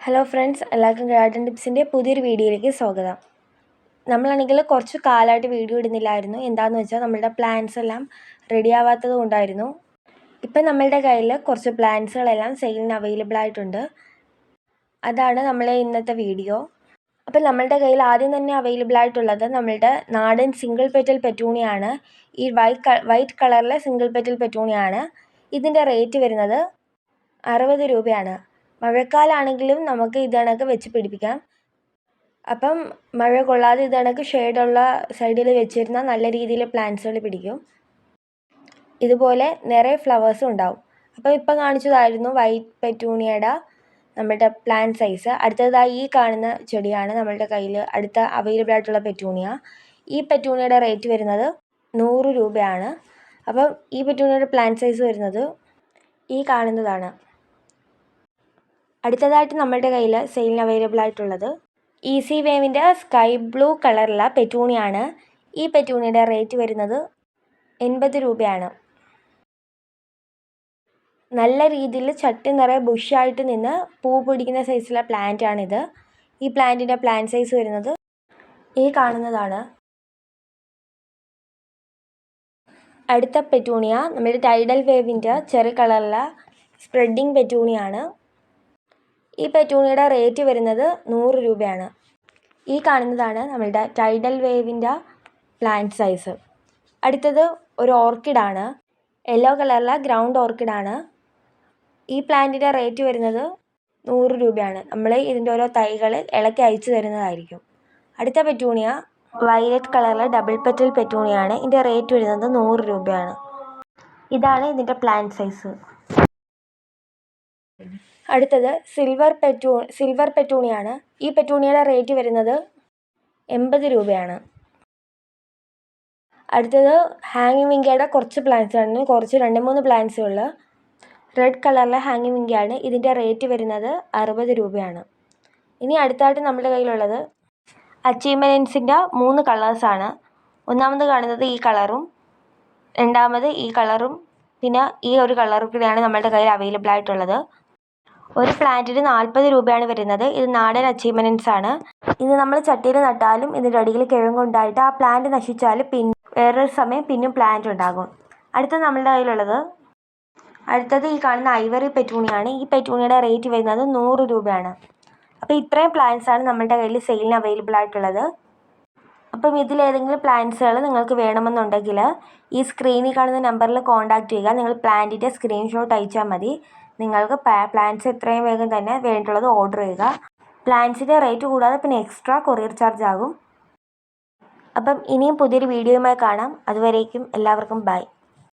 Hello friends, എല്ലാവർക്കും garden ടിപ്സിൻ്റെ പുതിയൊരു വീഡിയോയിലേക്ക് സ്വാഗതം. നമ്മളാണെങ്കിൽ കുറച്ച് കാലമായിട്ട് വീഡിയോ ഇടുന്നില്ലായിരുന്നു. എന്താണെന്ന് വെച്ചാൽ നമ്മളുടെ പ്ലാന്റ്സ് എല്ലാം റെഡി ആവാത്തത് കൊണ്ടായിരുന്നു. ഇപ്പം നമ്മളുടെ കയ്യിൽ കുറച്ച് പ്ലാന്റ്സുകളെല്ലാം സെയിലിന് അവൈലബിൾ ആയിട്ടുണ്ട്. അതാണ് നമ്മളെ ഇന്നത്തെ വീഡിയോ. അപ്പം നമ്മളുടെ കയ്യിൽ ആദ്യം തന്നെ അവൈലബിൾ ആയിട്ടുള്ളത് നമ്മളുടെ നാടൻ സിംഗിൾ പെറ്റൽ പെറ്റൂണിയാണ്. ഈ വൈറ്റ് കളറിലെ സിംഗിൾ പെറ്റൽ പെറ്റൂണിയാണ്. ഇതിൻ്റെ റേറ്റ് വരുന്നത് 60 രൂപയാണ്. മഴക്കാലമാണെങ്കിലും നമുക്ക് ഇതണക്ക് വെച്ച് പിടിപ്പിക്കാം. അപ്പം മഴ കൊള്ളാതെ ഇതണക്ക് ഷെയ്ഡുള്ള സൈഡിൽ വെച്ചിരുന്നാൽ നല്ല രീതിയിൽ പ്ലാന്റ്സുകൾ പിടിക്കും. ഇതുപോലെ നിറയെ ഫ്ലവേഴ്സും ഉണ്ടാവും. അപ്പോൾ ഇപ്പം കാണിച്ചതായിരുന്നു വൈറ്റ് പെറ്റൂണിയയുടെ നമ്മുടെ പ്ലാന്റ് സൈസ്. അടുത്തതായി ഈ കാണുന്ന ചെടിയാണ് നമ്മളുടെ കയ്യിൽ അടുത്ത അവൈലബിൾ ആയിട്ടുള്ള പെറ്റൂണിയ. ഈ പെറ്റൂണിയയുടെ റേറ്റ് വരുന്നത് 100 രൂപയാണ്. അപ്പം ഈ പെറ്റൂണിയയുടെ പ്ലാന്റ് സൈസ് വരുന്നത് ഈ കാണുന്നതാണ്. അടുത്തതായിട്ട് നമ്മളുടെ കയ്യിൽ സെയിലിന് അവൈലബിൾ ആയിട്ടുള്ളത് ഈസി വേവിൻ്റെ സ്കൈ ബ്ലൂ കളറുള്ള പെറ്റൂണിയാണ്. ഈ പെറ്റൂണിയുടെ റേറ്റ് വരുന്നത് 80 രൂപയാണ്. നല്ല രീതിയിൽ ചട്ടി നിറയെ ബുഷായിട്ട് നിന്ന് പൂ പിടിക്കുന്ന സൈസിലുള്ള പ്ലാന്റാണിത്. ഈ പ്ലാന്റിൻ്റെ പ്ലാന്റ് സൈസ് വരുന്നത് ഈ കാണുന്നതാണ്. അടുത്ത പെറ്റൂണിയ നമ്മുടെ ടൈഡൽ വേവിൻ്റെ ചെറിയ കളറുള്ള സ്പ്രെഡിങ് പെറ്റൂണിയാണ്. ഈ പെറ്റൂണിയുടെ റേറ്റ് വരുന്നത് 100 രൂപയാണ്. ഈ കാണുന്നതാണ് നമ്മളുടെ ടൈഡൽ വേവിൻ്റെ പ്ലാന്റ് സൈസ്. അടുത്തത് ഒരു ഓർക്കിഡാണ്. യെല്ലോ കളറിലെ ഗ്രൗണ്ട് ഓർക്കിഡാണ്. ഈ പ്ലാന്റിൻ്റെ റേറ്റ് വരുന്നത് 100 രൂപയാണ്. നമ്മൾ ഇതിൻ്റെ ഓരോ തൈകൾ ഇളക്കി അയച്ചു തരുന്നതായിരിക്കും. അടുത്ത പെറ്റൂണിയ വയലറ്റ് കളറിലെ ഡബിൾ പെറ്റൽ പെറ്റൂണിയാണ്. ഇതിൻ്റെ റേറ്റ് വരുന്നത് 100 രൂപയാണ്. ഇതാണ് ഇതിൻ്റെ പ്ലാന്റ് സൈസ്. അടുത്തത് സിൽവർ പെറ്റൂണിയാണ്. ഈ പെറ്റൂണിയുടെ റേറ്റ് വരുന്നത് 80 രൂപയാണ്. അടുത്തത് ഹാങ്ങിങ് വിങ്കയുടെ കുറച്ച് പ്ലാന്റ്സാണ്. കുറച്ച് 2-3 പ്ലാന്റ്സുകൾ റെഡ് കളറിലെ ഹാങ്ങിങ് വിങ്കയാണ്. ഇതിൻ്റെ റേറ്റ് വരുന്നത് 60 രൂപയാണ്. ഇനി അടുത്തായിട്ട് നമ്മുടെ കയ്യിലുള്ളത് അച്ചീവ്മെൻറ്റ്സിൻ്റെ 3 കളേഴ്സാണ്. ഒന്നാമത് കാണുന്നത് ഈ കളറും, രണ്ടാമത് ഈ കളറും, പിന്നെ ഈ ഒരു കളറും കൂടിയാണ് നമ്മുടെ കയ്യിൽ അവൈലബിൾ ആയിട്ടുള്ളത്. ഒരു പ്ലാന്റിന് 40 രൂപയാണ് വരുന്നത്. ഇത് നാടൻ അച്ചീവ്മെൻറ്റ്സ് ആണ്. ഇത് നമ്മൾ ചട്ടിയിൽ നട്ടാലും ഇതിൻ്റെ അടിയിൽ കിഴങ്ങുണ്ടായിട്ട് ആ പ്ലാന്റ് നശിച്ചാൽ വേറൊരു സമയം പിന്നും പ്ലാന്റ് ഉണ്ടാകും. അടുത്തത് നമ്മളുടെ കയ്യിലുള്ളത് ഈ കാണുന്ന ഐവറി പെറ്റൂണിയാണ്. ഈ പെറ്റൂണിയുടെ റേറ്റ് വരുന്നത് 100 രൂപയാണ്. അപ്പോൾ ഇത്രയും പ്ലാന്റ്സാണ് നമ്മളുടെ കയ്യിൽ സെയിലിന് അവൈലബിൾ ആയിട്ടുള്ളത്. അപ്പം ഇതിലേതെങ്കിലും പ്ലാന്റ്സുകൾ നിങ്ങൾക്ക് വേണമെന്നുണ്ടെങ്കിൽ ഈ സ്ക്രീനിൽ കാണുന്ന നമ്പറിൽ കോൺടാക്റ്റ് ചെയ്യുക. നിങ്ങൾ പ്ലാന്റിൻ്റെ സ്ക്രീൻഷോട്ട് അയച്ചാൽ മതി. നിങ്ങൾക്ക് പ്ലാന്റ്സ് എത്രയും വേഗം തന്നെ വേണ്ടിയുള്ളത് ഓർഡർ ചെയ്യുക. പ്ലാന്റ്സിൻ്റെ റേറ്റ് കൂടാതെ പിന്നെ എക്സ്ട്രാ കൊറിയർ ചാർജ് ആകും. അപ്പം ഇനിയും പുതിയൊരു വീഡിയോയുമായി കാണാം. അതുവരേക്കും എല്ലാവർക്കും ബൈ.